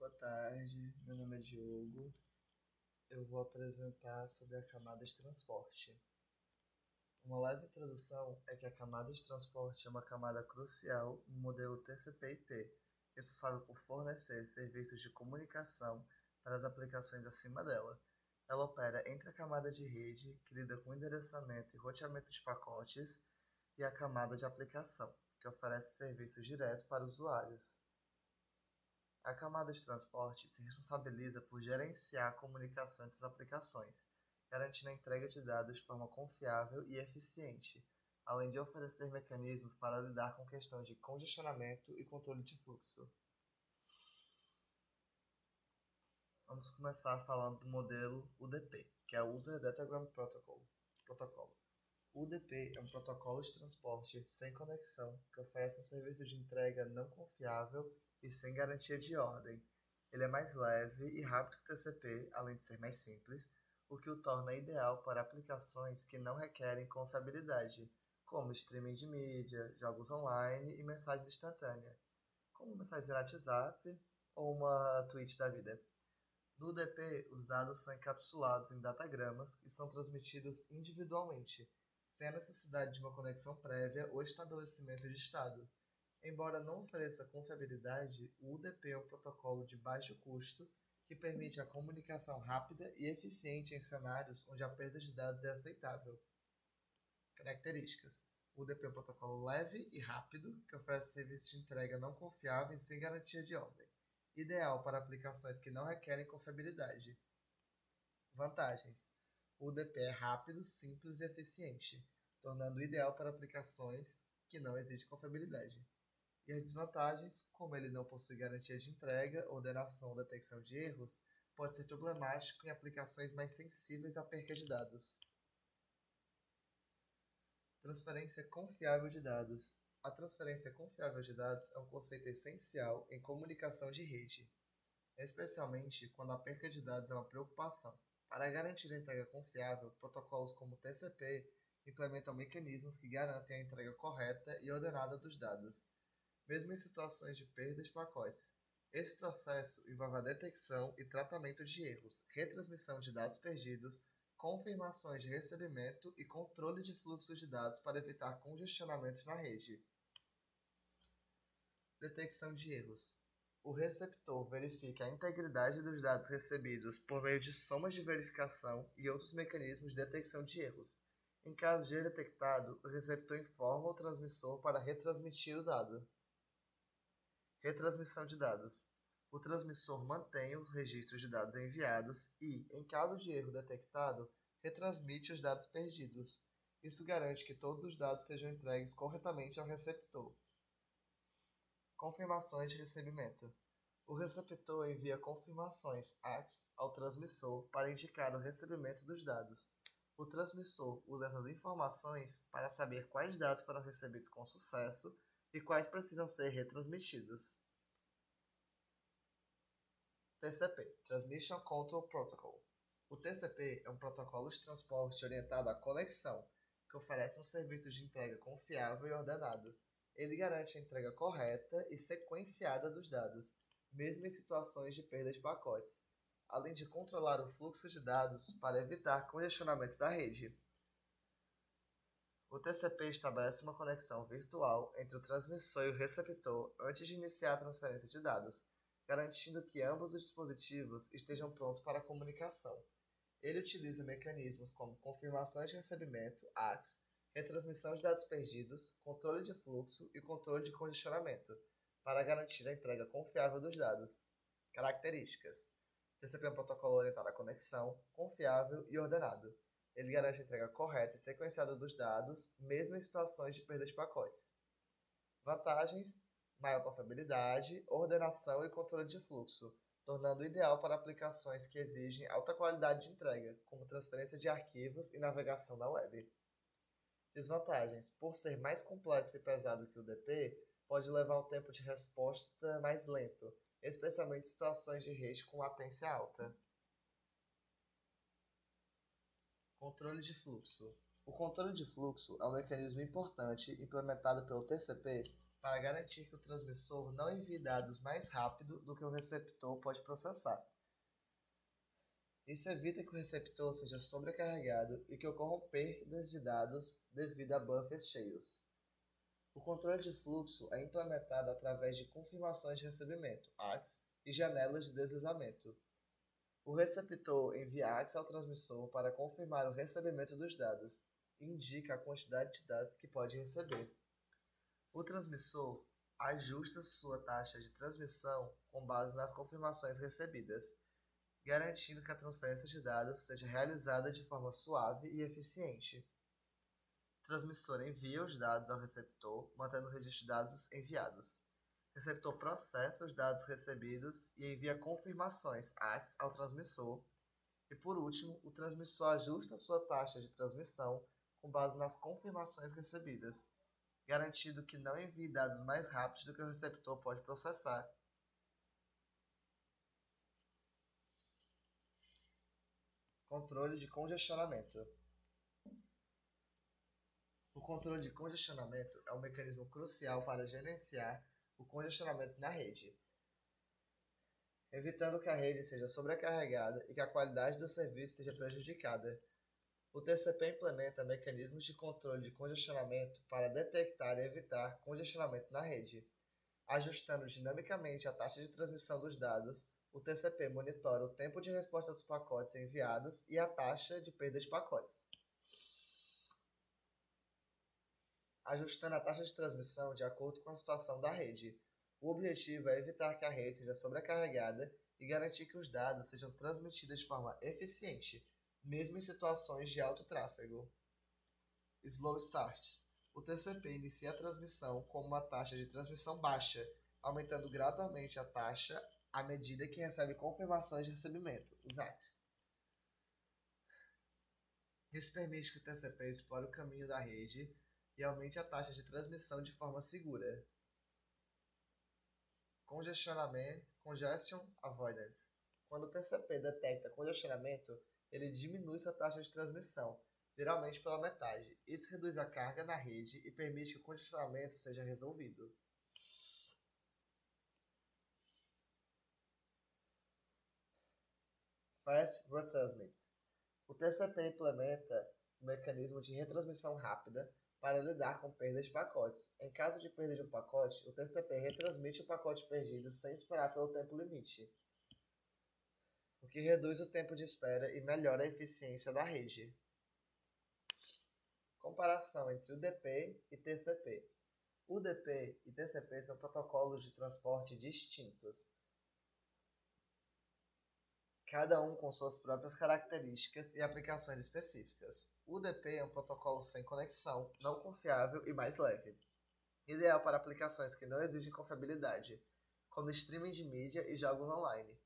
Boa tarde, meu nome é Diogo. Eu vou apresentar sobre a camada de transporte. Uma leve introdução é que a camada de transporte é uma camada crucial no modelo TCP/IP, responsável por fornecer serviços de comunicação para as aplicações acima dela. Ela opera entre a camada de rede, que lida com endereçamento e roteamento de pacotes, e a camada de aplicação, que oferece serviços diretos para usuários. A camada de transporte se responsabiliza por gerenciar a comunicação entre as aplicações, garantindo a entrega de dados de forma confiável e eficiente, além de oferecer mecanismos para lidar com questões de congestionamento e controle de fluxo. Vamos começar falando do modelo UDP, que é o User Datagram Protocol. O UDP é um protocolo de transporte sem conexão que oferece um serviço de entrega não confiável e sem garantia de ordem. Ele é mais leve e rápido que o TCP, além de ser mais simples, o que o torna ideal para aplicações que não requerem confiabilidade, como streaming de mídia, jogos online e mensagem instantânea, como mensagem no WhatsApp ou uma tweet da vida. No UDP, os dados são encapsulados em datagramas e são transmitidos individualmente, sem a necessidade de uma conexão prévia ou estabelecimento de estado. Embora não ofereça confiabilidade, o UDP é um protocolo de baixo custo que permite a comunicação rápida e eficiente em cenários onde a perda de dados é aceitável. Características: o UDP é um protocolo leve e rápido que oferece serviço de entrega não confiável e sem garantia de ordem, ideal para aplicações que não requerem confiabilidade. Vantagens: o UDP é rápido, simples e eficiente, tornando ideal para aplicações que não exigem confiabilidade. E as desvantagens, como ele não possui garantia de entrega, ordenação ou detecção de erros, pode ser problemático em aplicações mais sensíveis à perca de dados. Transferência confiável de dados. A transferência confiável de dados é um conceito essencial em comunicação de rede, especialmente quando a perca de dados é uma preocupação. Para garantir a entrega confiável, protocolos como o TCP implementam mecanismos que garantem a entrega correta e ordenada dos dados, mesmo em situações de perda de pacotes. Esse processo envolve a detecção e tratamento de erros, retransmissão de dados perdidos, confirmações de recebimento e controle de fluxos de dados para evitar congestionamentos na rede. Detecção de erros. O receptor verifica a integridade dos dados recebidos por meio de somas de verificação e outros mecanismos de detecção de erros. Em caso de erro detectado, o receptor informa o transmissor para retransmitir o dado. Retransmissão de dados. O transmissor mantém os registros de dados enviados e, em caso de erro detectado, retransmite os dados perdidos. Isso garante que todos os dados sejam entregues corretamente ao receptor. Confirmações de recebimento. O receptor envia confirmações ACS ao transmissor para indicar o recebimento dos dados. O transmissor usa essas informações para saber quais dados foram recebidos com sucesso e quais precisam ser retransmitidos. TCP, Transmission Control Protocol. O TCP é um protocolo de transporte orientado à conexão, que oferece um serviço de entrega confiável e ordenado. Ele garante a entrega correta e sequenciada dos dados, mesmo em situações de perda de pacotes, além de controlar o fluxo de dados para evitar congestionamento da rede. O TCP estabelece uma conexão virtual entre o transmissor e o receptor antes de iniciar a transferência de dados, garantindo que ambos os dispositivos estejam prontos para a comunicação. Ele utiliza mecanismos como confirmações de recebimento, ACS, retransmissão de dados perdidos, controle de fluxo e controle de congestionamento, para garantir a entrega confiável dos dados. Características: TCP é um protocolo orientado à conexão, confiável e ordenado. Ele garante a entrega correta e sequenciada dos dados, mesmo em situações de perda de pacotes. Vantagens: maior confiabilidade, ordenação e controle de fluxo, tornando ideal para aplicações que exigem alta qualidade de entrega, como transferência de arquivos e navegação na web. Desvantagens: por ser mais complexo e pesado que o DP, pode levar um tempo de resposta mais lento, especialmente em situações de rede com latência alta. Controle de fluxo. O controle de fluxo é um mecanismo importante implementado pelo TCP para garantir que o transmissor não envie dados mais rápido do que o receptor pode processar. Isso evita que o receptor seja sobrecarregado e que ocorram perdas de dados devido a buffers cheios. O controle de fluxo é implementado através de confirmações de recebimento, ACKs, e janelas de deslizamento. O receptor envia ACKs ao transmissor para confirmar o recebimento dos dados e indica a quantidade de dados que pode receber. O transmissor ajusta sua taxa de transmissão com base nas confirmações recebidas, garantindo que a transferência de dados seja realizada de forma suave e eficiente. O transmissor envia os dados ao receptor, mantendo o registro de dados enviados. O receptor processa os dados recebidos e envia confirmações ACKs ao transmissor. E por último, o transmissor ajusta sua taxa de transmissão com base nas confirmações recebidas, garantindo que não envie dados mais rápidos do que o receptor pode processar. Controle de congestionamento. O controle de congestionamento é um mecanismo crucial para gerenciar o congestionamento na rede, evitando que a rede seja sobrecarregada e que a qualidade do serviço seja prejudicada. O TCP implementa mecanismos de controle de congestionamento para detectar e evitar congestionamento na rede. Ajustando dinamicamente a taxa de transmissão dos dados, o TCP monitora o tempo de resposta dos pacotes enviados e a taxa de perda de pacotes. Ajustando a taxa de transmissão de acordo com a situação da rede. O objetivo é evitar que a rede seja sobrecarregada e garantir que os dados sejam transmitidos de forma eficiente, mesmo em situações de alto tráfego. Slow Start. O TCP inicia a transmissão com uma taxa de transmissão baixa, aumentando gradualmente a taxa à medida que recebe confirmações de recebimento, os ACKs. Isso permite que o TCP explore o caminho da rede e aumente a taxa de transmissão de forma segura. Congestion Avoidance. Quando o TCP detecta congestionamento, ele diminui sua taxa de transmissão, geralmente pela metade. Isso reduz a carga na rede e permite que o congestionamento seja resolvido. Fast Retransmit. O TCP implementa um mecanismo de retransmissão rápida para lidar com perdas de pacotes. Em caso de perda de um pacote, o TCP retransmite o pacote perdido sem esperar pelo tempo limite, o que reduz o tempo de espera e melhora a eficiência da rede. Comparação entre UDP e TCP. UDP e TCP são protocolos de transporte distintos, cada um com suas próprias características e aplicações específicas. O UDP é um protocolo sem conexão, não confiável e mais leve, ideal para aplicações que não exigem confiabilidade, como streaming de mídia e jogos online.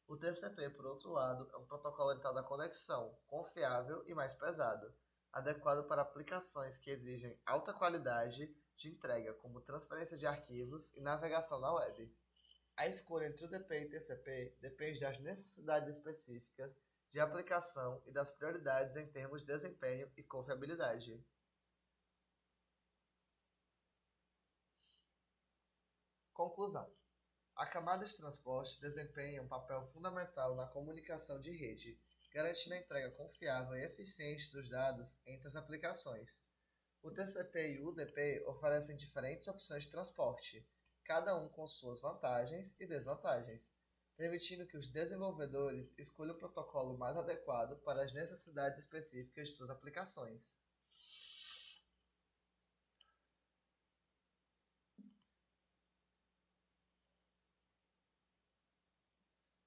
O TCP, por outro lado, é um protocolo orientado à conexão, confiável e mais pesado, adequado para aplicações que exigem alta qualidade de entrega, como transferência de arquivos e navegação na web. A escolha entre UDP e TCP depende das necessidades específicas de aplicação e das prioridades em termos de desempenho e confiabilidade. Conclusão. A camada de transporte desempenha um papel fundamental na comunicação de rede, garantindo a entrega confiável e eficiente dos dados entre as aplicações. O TCP e o UDP oferecem diferentes opções de transporte, cada um com suas vantagens e desvantagens, permitindo que os desenvolvedores escolham o protocolo mais adequado para as necessidades específicas de suas aplicações.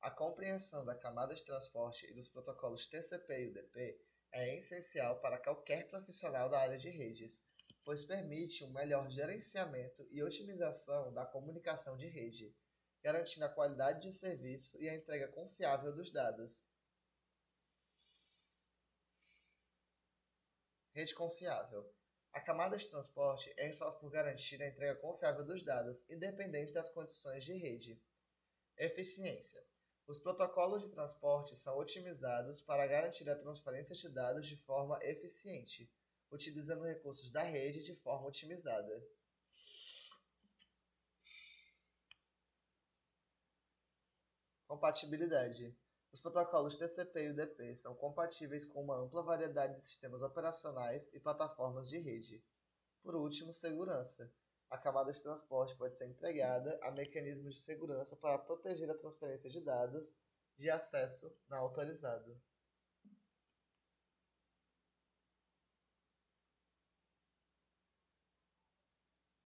A compreensão da camada de transporte e dos protocolos TCP e UDP é essencial para qualquer profissional da área de redes, pois permite um melhor gerenciamento e otimização da comunicação de rede, garantindo a qualidade de serviço e a entrega confiável dos dados. Rede confiável. A camada de transporte é responsável por garantir a entrega confiável dos dados, independente das condições de rede. Eficiência. Os protocolos de transporte são otimizados para garantir a transferência de dados de forma eficiente, utilizando recursos da rede de forma otimizada. Compatibilidade. Os protocolos TCP e UDP são compatíveis com uma ampla variedade de sistemas operacionais e plataformas de rede. Por último, segurança. A camada de transporte pode ser integrada a mecanismos de segurança para proteger a transferência de dados de acesso não autorizado.